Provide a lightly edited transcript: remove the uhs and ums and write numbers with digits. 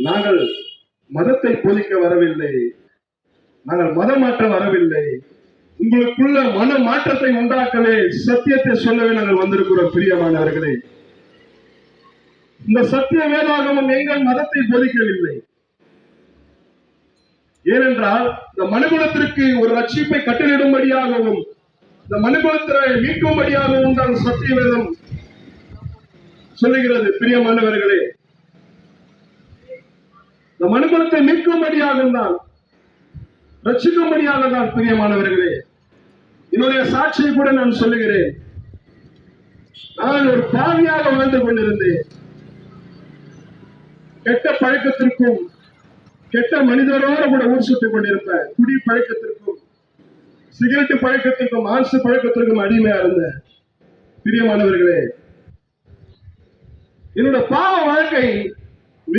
நாங்கள் மதத்தை போதிக்க வரவில்லை, நாங்கள் மதமாற்ற வரவில்லை, உங்களுக்குள்ள மன மாற்றத்தை உண்டாக்கவே, சத்தியத்தை சொல்லவே நாங்கள் வந்திருக்கிறோம். பிரியமானவர்களே, இந்த சத்திய வேதாகமம் எங்கள் மதத்தை போதிக்கவில்லை. ஏனென்றால் இந்த மனுகுலத்திற்கு ஒரு ரட்சிப்பை கட்டளிடும்படியாகவும் இந்த மனுகுலத்தை மீட்கும்படியாகவும் தான் சத்திய வேதம் சொல்லுகிறது. பிரியமானவர்களே, இந்த மனுகுலத்தை மீட்கும்படியாக தான், ரட்சிக்கும்படியாக தான். பிரியமானவர்களே, என்னுடைய சாட்சியை கூட நான் சொல்லுகிறேன். நான் ஒரு பாவியாக வாழ்ந்து கொண்டிருந்தேன். கெட்ட பழக்கத்திற்கும் கெட்ட மனிதரோடு கூட ஊர் சுட்டிக் கொண்டிருப்பேன். குடி பழக்கத்திற்கும் சிகரெட்டு பழக்கத்திற்கும் ஆசு பழக்கத்திற்கும் அடிமையா இருந்தேன். பிரியமானவர்களே, என்னோட பாவ வாழ்க்கை